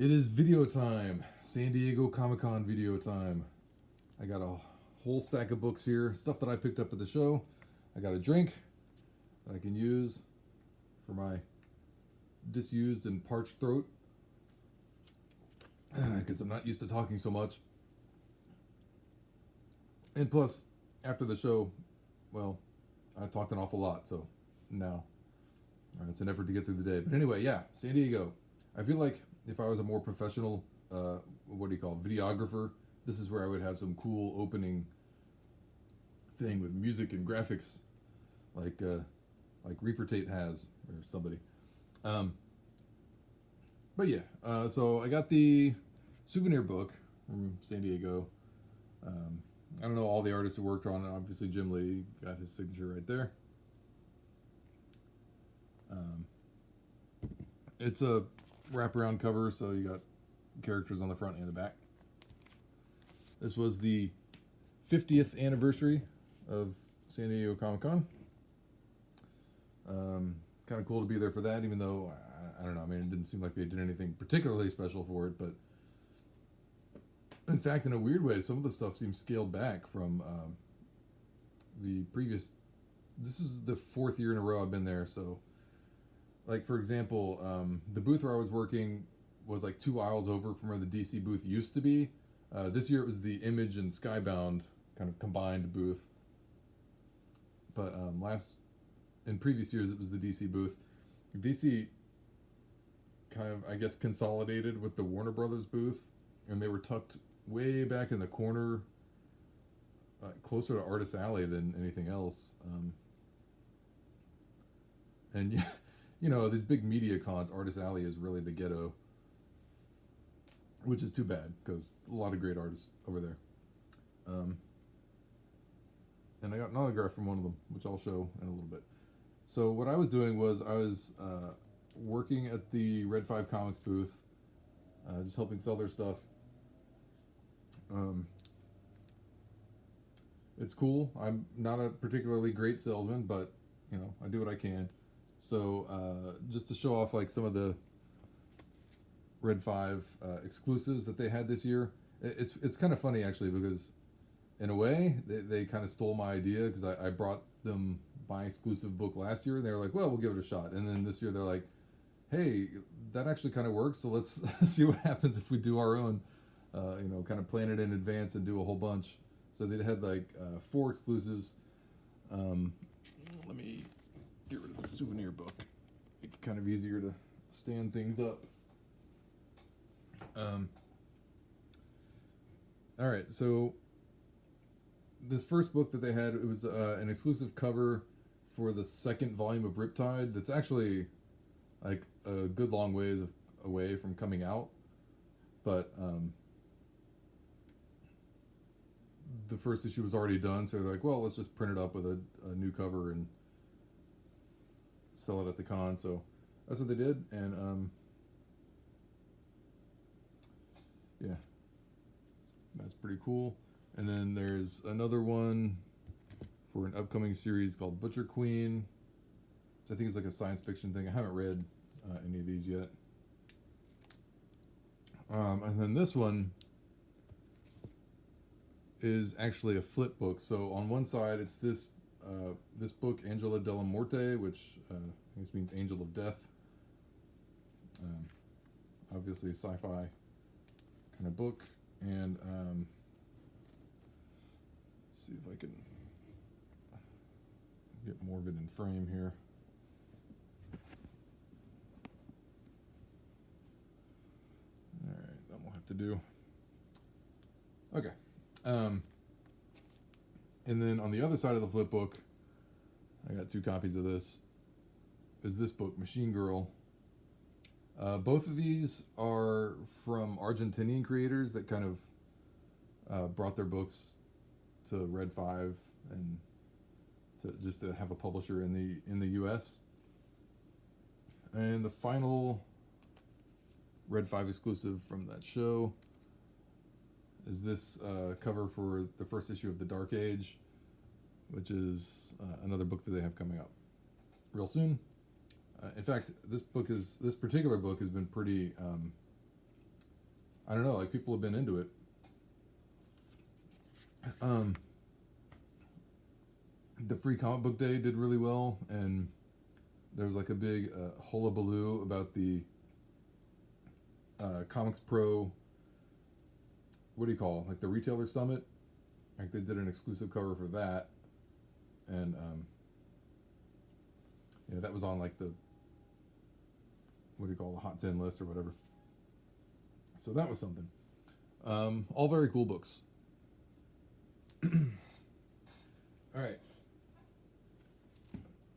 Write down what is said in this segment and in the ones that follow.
It is video time. San Diego Comic-Con video time. I got a whole stack of books here, stuff that I picked up at the show. I got a drink that I can use for my disused and parched throat because I'm not used to talking so much. And plus, after the show, well, I talked an awful lot, so now it's an effort to get through the day. But anyway, yeah, San Diego. I feel like if I was a more professional, videographer, this is where I would have some cool opening thing with music and graphics, like Reaper Tate has or somebody. But yeah, so I got the souvenir book from San Diego. I don't know all the artists who worked on it. Obviously, Jim Lee got his signature right there. It's a wraparound cover, so you got characters on the front and the back. This was the 50th anniversary of San Diego Comic-Con. Kind of cool to be there for that, even though, I don't know, I mean, it didn't seem like they did anything particularly special for it, but in fact, in a weird way, some of the stuff seems scaled back from the previous. This is the 4th year in a row I've been there, so like, for example, the booth where I was working was like 2 aisles over from where the DC booth used to be. This year it was the Image and Skybound kind of combined booth. But in previous years it was the DC booth. DC kind of, I guess, consolidated with the Warner Brothers booth, and they were tucked way back in the corner, closer to Artist Alley than anything else. And yeah. You know, these big media cons, Artist Alley is really the ghetto, which is too bad because a lot of great artists over there. And I got an autograph from one of them, which I'll show in a little bit. So what I was doing was I was working at the Red 5 Comics booth, just helping sell their stuff. It's cool. I'm not a particularly great salesman, but, you know, I do what I can. So just to show off like some of the Red 5 exclusives that they had this year, it's kind of funny actually, because in a way they kind of stole my idea, because I brought them my exclusive book last year and they were like, well, we'll give it a shot. And then this year they're like, hey, that actually kind of works, so let's see what happens if we do our own, kind of plan it in advance and do a whole bunch. So they had like 4 exclusives. Let me get rid of the souvenir book. Make it kind of easier to stand things up. All right, so this first book that they had, it was an exclusive cover for the 2nd volume of Riptide. That's actually like a good long ways away from coming out, but the first issue was already done, so they're like, well, let's just print it up with a new cover and sell it at the con. So that's what they did, and yeah, that's pretty cool. And then there's another one for an upcoming series called Butcher Queen, which I think is like a science fiction thing. I haven't read any of these yet. And then this one is actually a flip book. So on one side it's this book, Angela della Morte, which I guess means Angel of Death. Obviously a sci-fi kind of book. And let's see if I can get more of it in frame here. All right, that will have to do. Okay. And then on the other side of the flip book, I got 2 copies of this, is this book, Machine Girl. Both of these are from Argentinian creators that kind of brought their books to Red 5 and to have a publisher in the US. And the final Red 5 exclusive from that show is this cover for the first issue of The Dark Age, which is another book that they have coming out real soon. In fact, this particular book has been pretty I don't know, like people have been into it. Um, the Free Comic Book Day did really well, and there was like a big hullabaloo about the Comics Pro. What do you call like the retailer summit? Like they did an exclusive cover for that, and yeah, that was on like the what do you call the Hot 10 list or whatever. So that was something. All very cool books. All right.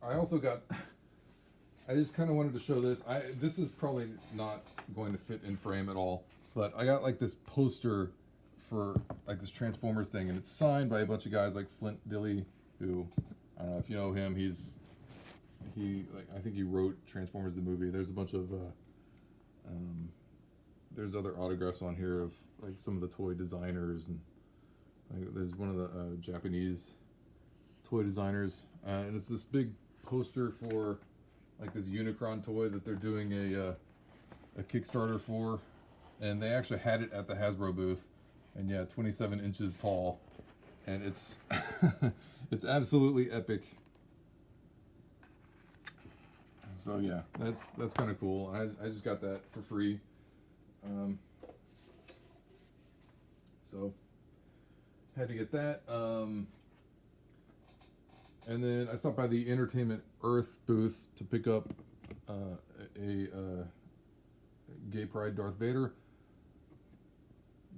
I also got. I just kind of wanted to show this. This is probably not going to fit in frame at all, but I got like this poster for like this Transformers thing, and it's signed by a bunch of guys like Flint Dille, who I don't know if you know him. I think he wrote Transformers the movie. There's a bunch of there's other autographs on here of like some of the toy designers, and like, there's one of the Japanese toy designers, and it's this big poster for like this Unicron toy that they're doing a Kickstarter for, and they actually had it at the Hasbro booth, and yeah, 27 inches tall, and it's it's absolutely epic. So yeah, that's kind of cool. And I just got that for free. So had to get that. And then I stopped by the Entertainment Earth booth to pick up a Gay Pride Darth Vader.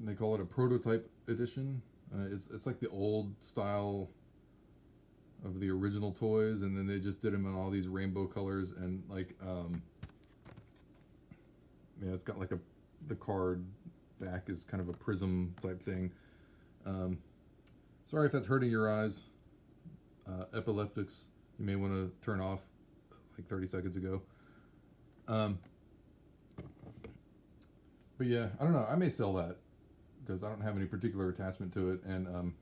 And they call it a prototype edition. It's like the old style of the original toys, and then they just did them in all these rainbow colors, and like yeah, it's got like the card back is kind of a prism type thing. Sorry if that's hurting your eyes. Epileptics, you may want to turn off like 30 seconds ago. But yeah, I don't know. I may sell that because I don't have any particular attachment to it, and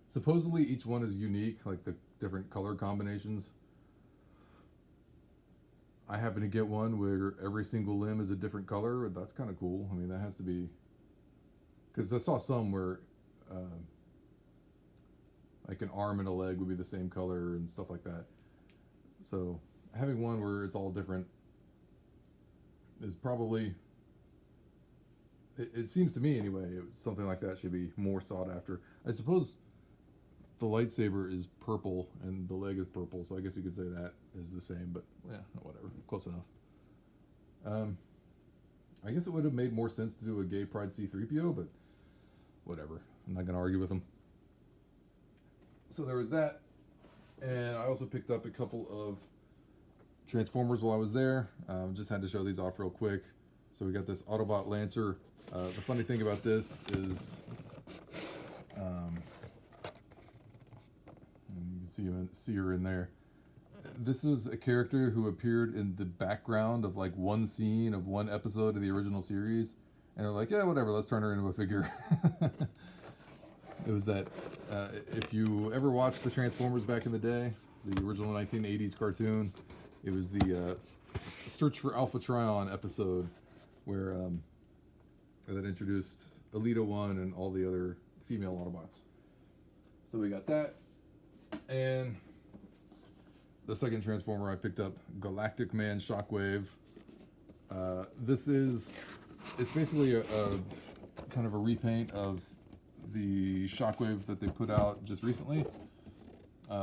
supposedly each one is unique, like the different color combinations. I happen to get one where every single limb is a different color. That's kind of cool. I mean, that has to be, because I saw some where like an arm and a leg would be the same color and stuff like that. So having one where it's all different is probably, it seems to me anyway, something like that should be more sought after. I suppose the lightsaber is purple and the leg is purple, so I guess you could say that is the same, but yeah, whatever, close enough. I guess it would have made more sense to do a Gay Pride C-3PO, but whatever, I'm not going to argue with them. So there was that, and I also picked up a couple of Transformers while I was there. Just had to show these off real quick. So we got this Autobot Lancer. The funny thing about this is, you can see her in there. This is a character who appeared in the background of like one scene of one episode of the original series, and they're like, yeah, whatever, let's turn her into a figure. It was that, if you ever watched the Transformers back in the day, the original 1980s cartoon, it was the Search for Alpha Trion episode where that introduced Alita 1 and all the other female Autobots. So we got that. And the second Transformer I picked up, Galactic Man Shockwave. It's basically a kind of a repaint of the Shockwave that they put out just recently.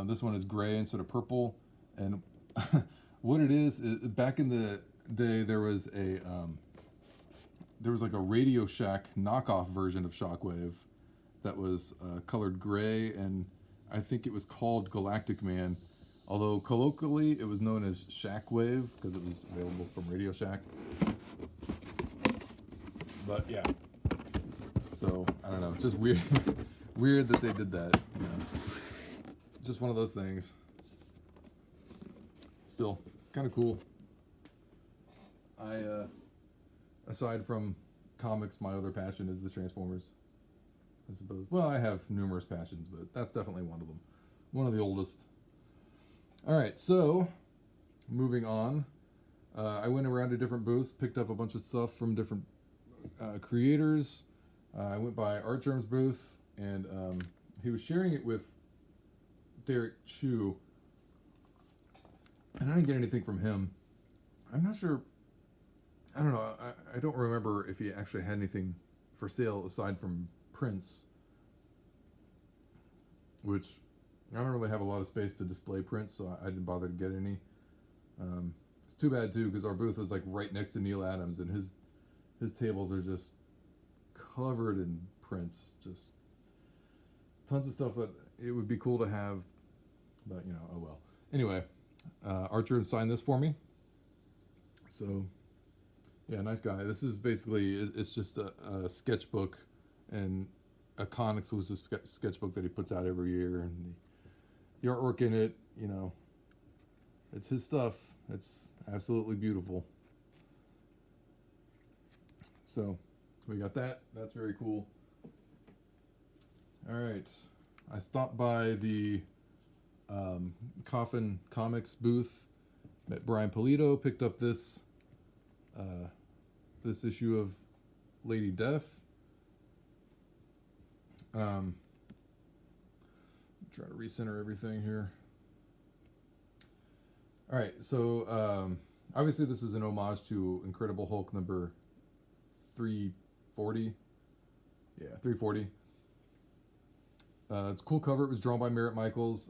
This one is gray instead of purple, and what it is back in the day there was like a Radio Shack knockoff version of Shockwave that was colored gray, and I think it was called Galactic Man, although colloquially it was known as Shackwave because it was available from Radio Shack. But yeah. So, I don't know, just weird weird that they did that, you know. Just one of those things. Still, kind of cool. Aside from comics, my other passion is the Transformers, I suppose. Well, I have numerous passions, but that's definitely one of them. One of the oldest. Alright, so, moving on. I went around to different booths, picked up a bunch of stuff from different creators. I went by Art Germ's booth, and he was sharing it with Derek Chu, and I didn't get anything from him. I'm not sure. I don't know. I don't remember if he actually had anything for sale aside from prints, which I don't really have a lot of space to display prints, so I didn't bother to get any. It's too bad too, because our booth was like right next to Neil Adams, and his tables are just covered in prints, just tons of stuff that it would be cool to have, but oh well. Anyway, Archer signed this for me, so yeah, nice guy. This is basically, it's just a sketchbook and a con exclusive sketchbook that he puts out every year, and the artwork in it, it's his stuff. It's absolutely beautiful. So we got that. That's very cool. All right, I stopped by the Coffin Comics booth, met Brian Polito, picked up this issue of Lady Death. Try to recenter everything here. All right, so obviously this is an homage to Incredible Hulk number 340. Yeah, 340. It's a cool cover. It was drawn by Merritt Michaels.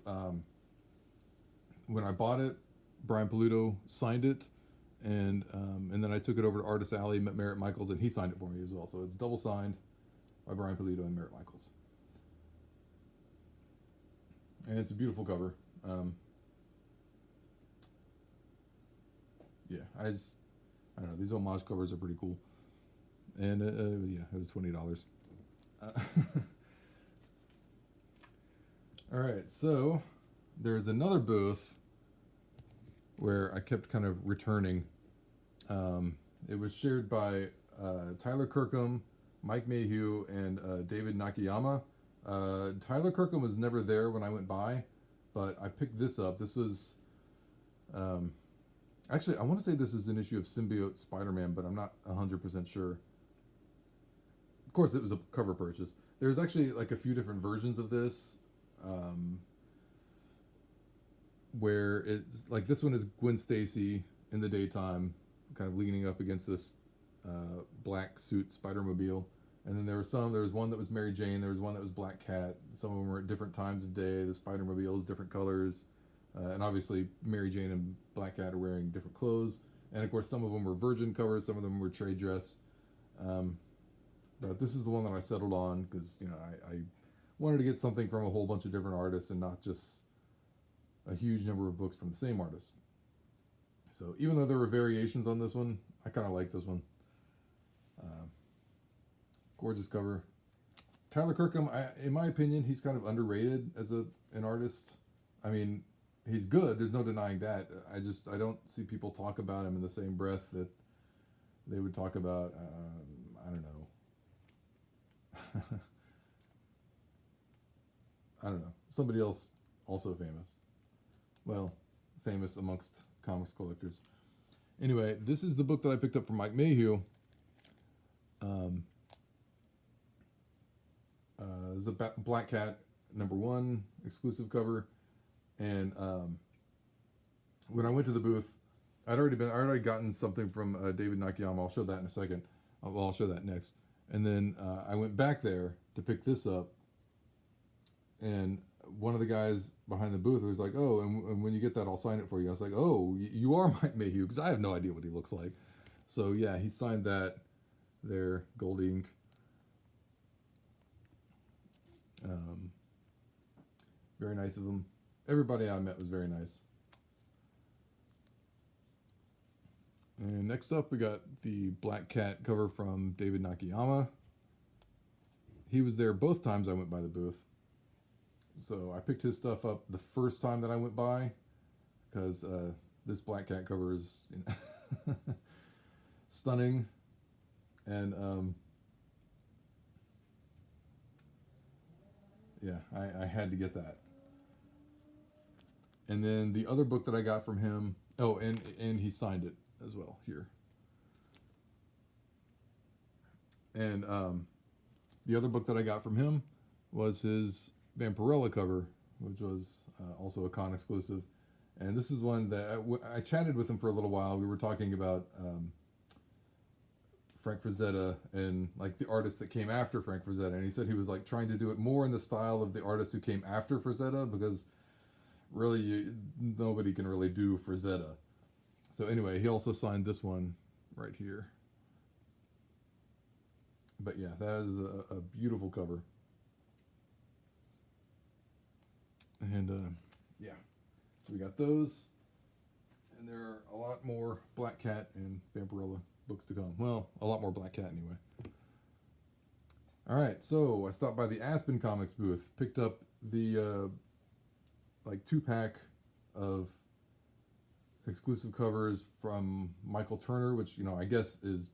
When I bought it, Brian Polito signed it, and then I took it over to Artist Alley, met Merritt Michaels, and he signed it for me as well. So it's double signed by Brian Polito and Merritt Michaels. And it's a beautiful cover. Yeah, I don't know. These homage covers are pretty cool. And yeah, it was $20. All right, so there's another booth where I kept kind of returning. It was shared by Tyler Kirkham, Mike Mayhew, and David Nakayama. Tyler Kirkham was never there when I went by, but I picked this up. This was actually, I want to say this is an issue of Symbiote Spider-Man, but I'm not 100% sure. Of course, it was a cover purchase. There's actually like a few different versions of this, where it's like this one is Gwen Stacy in the daytime, kind of leaning up against this black suit Spider-Mobile. And then there was one that was Mary Jane, there was one that was Black Cat. Some of them were at different times of day. The Spider-Mobile is different colors. And obviously Mary Jane and Black Cat are wearing different clothes. And of course some of them were Virgin covers, some of them were trade dress. But this is the one that I settled on because, I wanted to get something from a whole bunch of different artists and not just a huge number of books from the same artist. So even though there were variations on this one, I kind of like this one. Gorgeous cover. Tyler Kirkham, in my opinion, he's kind of underrated as an artist. I mean, he's good. There's no denying that. I don't see people talk about him in the same breath that they would talk about, I don't know. I don't know. Somebody else also famous. Well, famous amongst comics collectors. Anyway, this is the book that I picked up from Mike Mayhew. This is a Black Cat #1 exclusive cover, and when I went to the booth, I'd already gotten something from David Nakayama. I'll show that in a second. I'll show that next. And then I went back there to pick this up, and one of the guys behind the booth was like, "Oh, and when you get that, I'll sign it for you." I was like, "Oh, you are Mike Mayhew," because I have no idea what he looks like. So yeah, he signed that there, gold ink. Very nice of him. Everybody I met was very nice. And next up, we got the Black Cat cover from David Nakayama. He was there both times I went by the booth. So I picked his stuff up the first time that I went by, because this Black Cat cover is stunning. And yeah, I had to get that. And then the other book that I got from him, oh, and he signed it as well here. And the other book that I got from him was his Vampirella cover, which was also a con exclusive. And this is one that I chatted with him for a little while. We were talking about Frank Frazetta and like the artists that came after Frank Frazetta, and he said he was like trying to do it more in the style of the artists who came after Frazetta, because really nobody can really do Frazetta. So anyway, he also signed this one right here. But yeah, that is a beautiful cover. And yeah, so we got those, and there are a lot more Black Cat and Vampirella books to come. Well, a lot more Black Cat anyway. All right, so I stopped by the Aspen Comics booth, picked up the like 2-pack of exclusive covers from Michael Turner, which, you know, I guess is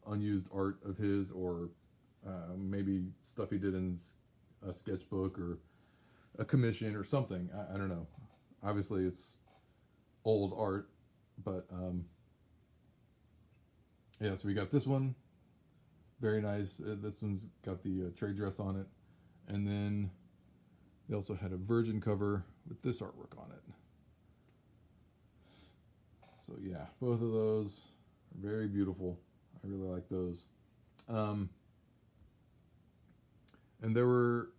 unused art of his, or maybe stuff he did in a sketchbook or a commission or something. I don't know. Obviously, it's old art, but yeah. So we got this one, very nice. This one's got the trade dress on it, and then they also had a Virgin cover with this artwork on it. So yeah, both of those are very beautiful. I really like those. And there were,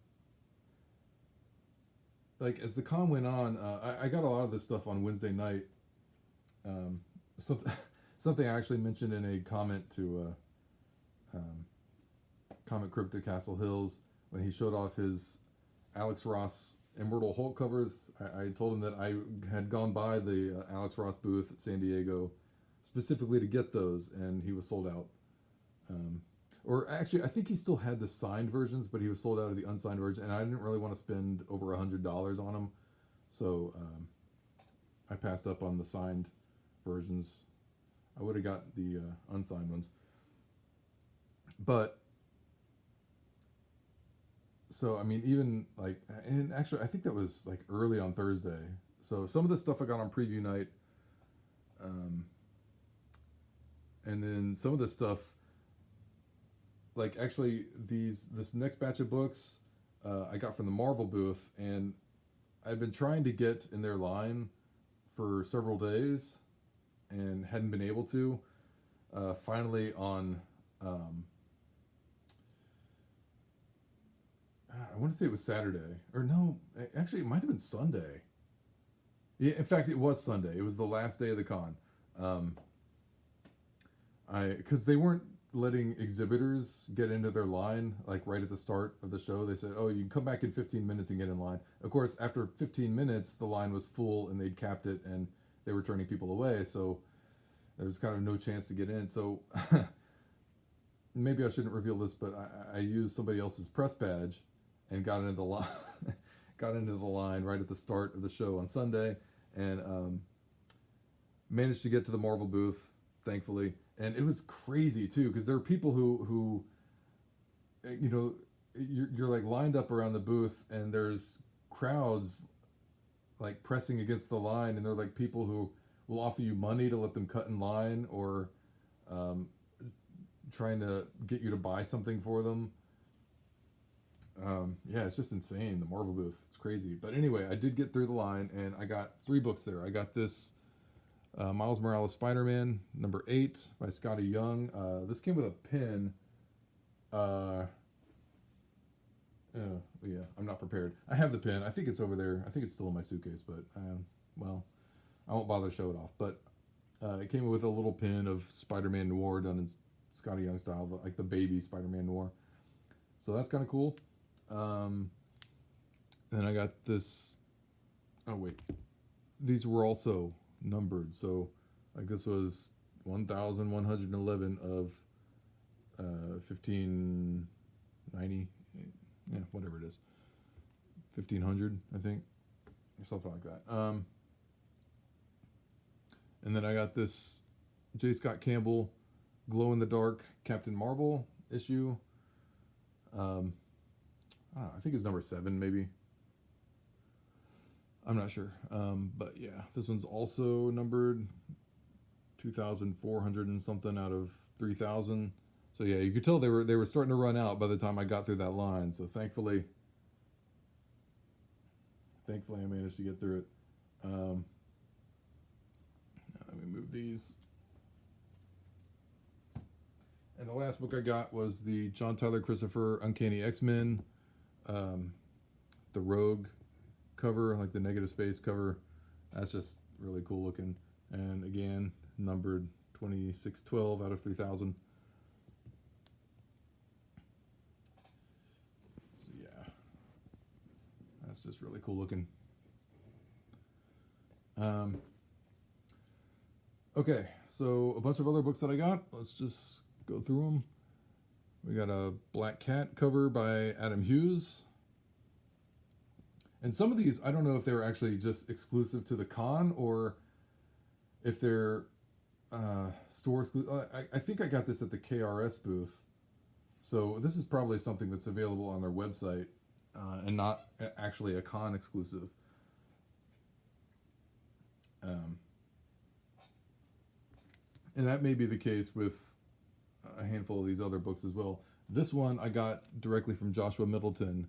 like, as the con went on, I got a lot of this stuff on Wednesday night. Something I actually mentioned in a comment to Comic Crypto Castle Hills when he showed off his Alex Ross Immortal Hulk covers. I told him that I had gone by the Alex Ross booth at San Diego specifically to get those, and he was sold out. Or actually, I think he still had the signed versions, but he was sold out of the unsigned version, and I didn't really want to spend over $100 on them, so I passed up on the signed versions. I would have got the unsigned ones. But, so, I mean, even, like, and actually, I think that was, like, early on Thursday. So, some of the stuff I got on preview night, and then some of the stuff, like, actually, this next batch of books I got from the Marvel booth, and I've been trying to get in their line for several days and hadn't been able to. Finally on, I want to say it was Saturday, or no, actually it might have been Sunday. Yeah, in fact, it was Sunday. It was the last day of the con. Because they weren't letting exhibitors get into their line, like right at the start of the show. They said, oh, you can come back in 15 minutes and get in line. Of course, after 15 minutes, the line was full and they'd capped it and they were turning people away. So there was kind of no chance to get in. So maybe I shouldn't reveal this, but I used somebody else's press badge and got into the line, got into the line right at the start of the show on Sunday, and managed to get to the Marvel booth, thankfully. And it was crazy too, because there are people who you know, you're like lined up around the booth, and there's crowds like pressing against the line, and they're like people who will offer you money to let them cut in line, or trying to get you to buy something for them. Yeah, it's just insane, the Marvel booth. It's crazy. But anyway, I did get through the line, and I got 3 books there. I got this Miles Morales Spider-Man number 8 by Scotty Young. This came with a pin. Yeah, I'm not prepared. I have the pin. I think it's over there. I think it's still in my suitcase, but well, I won't bother to show it off. But it came with a little pin of Spider-Man Noir done in Scotty Young style, like the baby Spider-Man Noir. So that's kind of cool. Then I got this. Oh wait, these were also numbered. So like this was 1,111 of 1590. Yeah, whatever it is. 1,500, I think, or something like that. And then I got this J. Scott Campbell Glow in the Dark Captain Marvel issue. I don't know, I think it's number 7, maybe. I'm not sure. But yeah, this one's also numbered 2,400 and something out of 3,000. So yeah, you could tell they were starting to run out by the time I got through that line. So thankfully I managed to get through it. Let me move these. And the last book I got was the John Tyler Christopher Uncanny X-Men, the Rogue cover, like the negative space cover. That's just really cool looking. And again, numbered 2612 out of 3000. So yeah, that's just really cool looking. Okay, so a bunch of other books that I got. Let's just go through them. We got a Black Cat cover by Adam Hughes. And some of these, I don't know if they were actually just exclusive to the con or if they're store exclusive. I think I got this at the KRS booth. So this is probably something that's available on their website and not actually a con exclusive. And that may be the case with a handful of these other books as well. This one I got directly from Joshua Middleton.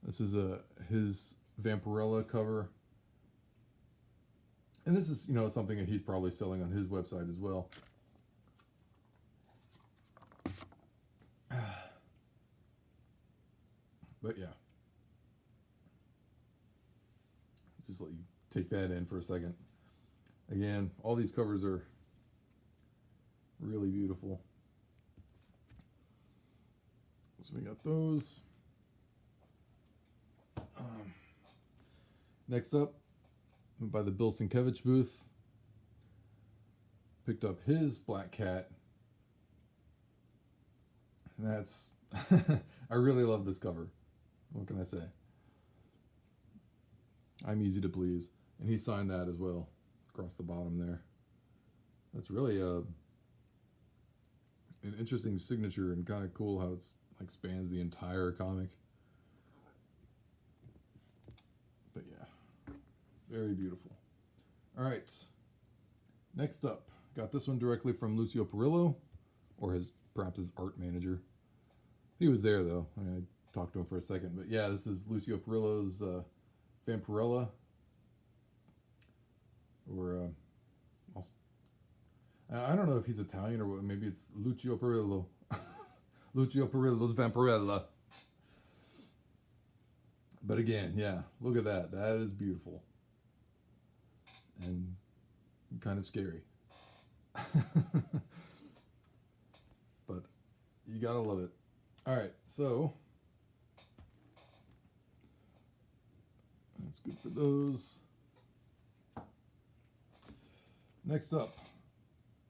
This is his Vampirella cover. And this is, something that he's probably selling on his website as well. But yeah. Just let you take that in for a second. Again, all these covers are really beautiful. So we got those. Next up, by the Bill Sienkiewicz booth, picked up his Black Cat. And that's, I really love this cover. What can I say? I'm easy to please. And he signed that as well, across the bottom there. That's really an interesting signature and kind of cool how it's like spans the entire comic. But yeah, very beautiful. All right, next up, got this one directly from Lucio Perillo, or perhaps his art manager. He was there though. I talked to him for a second, but yeah, this is Lucio Perillo's Vampirella, or I don't know if he's Italian or what. Maybe it's Lucio Perillo. Lucio Perillo's Vampirella. But again, yeah, look at that. That is beautiful. And kind of scary. But you gotta love it. Alright, so that's good for those. Next up,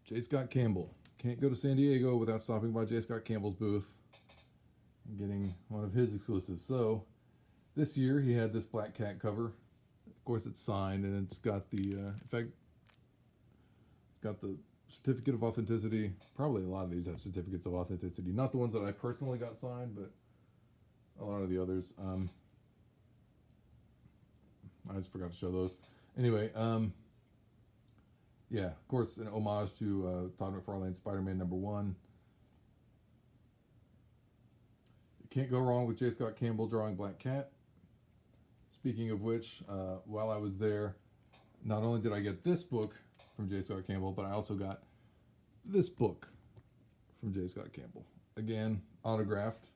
J. Scott Campbell. Can't go to San Diego without stopping by J. Scott Campbell's booth and getting one of his exclusives. So this year he had this Black Cat cover. Of course, it's signed and it's got the, in fact, it's got the certificate of authenticity. Probably a lot of these have certificates of authenticity. Not the ones that I personally got signed, but a lot of the others. I just forgot to show those. Anyway, yeah, of course, an homage to Todd McFarlane's Spider-Man #1. You can't go wrong with J. Scott Campbell drawing Black Cat. Speaking of which, while I was there, not only did I get this book from J. Scott Campbell, but I also got this book from J. Scott Campbell. Again, autographed.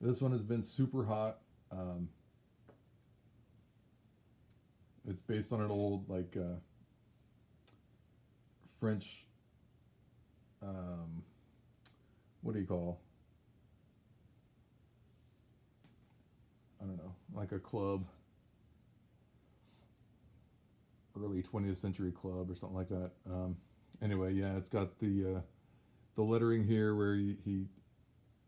This one has been super hot. It's based on an old, French, what do you call? I don't know, like a club. Early 20th century club or something like that. Anyway, yeah, it's got the lettering here where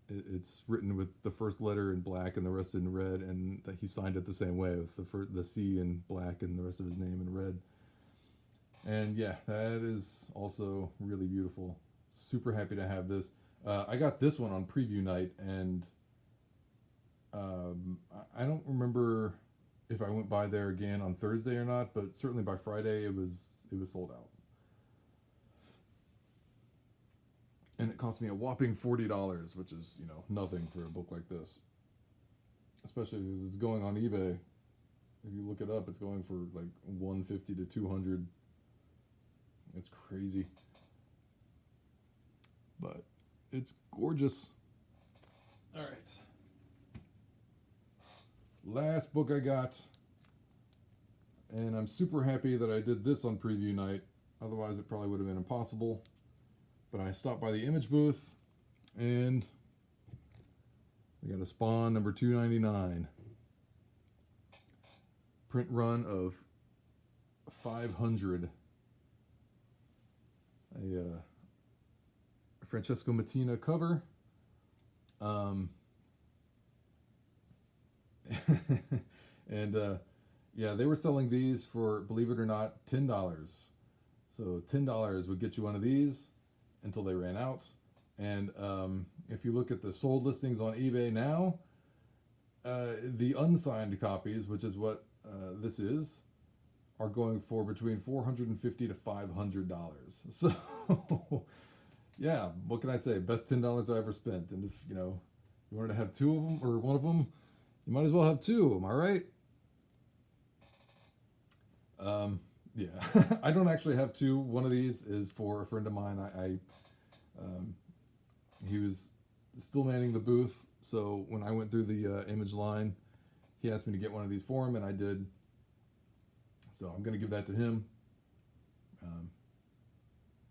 it's written with the first letter in black and the rest in red, and he signed it the same way with the C in black and the rest of his name in red. And yeah, that is also really beautiful. Super happy to have this. I got this one on preview night, and I don't remember if I went by there again on Thursday or not, but certainly by Friday it was sold out. And cost me a whopping $40, which is, you know, nothing for a book like this. Especially because it's going on eBay. If you look it up, it's going for like $150 to $200. It's crazy. But it's gorgeous. All right. Last book I got. And I'm super happy that I did this on preview night. Otherwise, it probably would have been impossible. But I stopped by the Image booth, and we got a Spawn number 299. Print run of 500. A Francesco Mattina cover. And yeah, they were selling these for, believe it or not, $10. So $10 would get you one of these until they ran out. And if you look at the sold listings on eBay now, the unsigned copies, which is what this is, are going for between $450 to $500. So yeah, what can I say? Best $10 I ever spent. And if you know you wanted to have two of them or one of them, you might as well have two. Am I right? Yeah, I don't actually have two. One of these is for a friend of mine. He was still manning the booth, so when I went through the Image line, he asked me to get one of these for him, and I did. So I'm going to give that to him,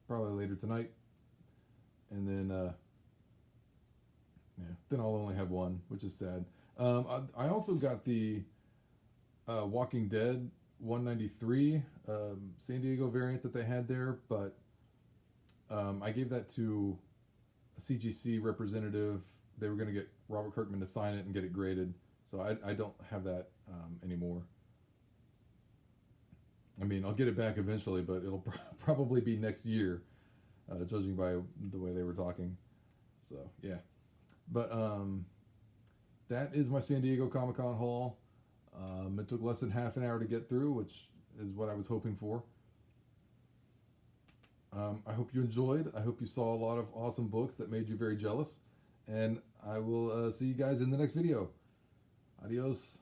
probably later tonight, and then yeah, then I'll only have one, which is sad. I also got the Walking Dead 193 San Diego variant that they had there, but I gave that to a CGC representative. They were going to get Robert Kirkman to sign it and get it graded, so I don't have that anymore. I mean, I'll get it back eventually, but it'll probably be next year, judging by the way they were talking. So yeah, but that is my San Diego Comic-Con haul. It took less than half an hour to get through, which is what I was hoping for. I hope you enjoyed. I hope you saw a lot of awesome books that made you very jealous. And I will see you guys in the next video. Adios.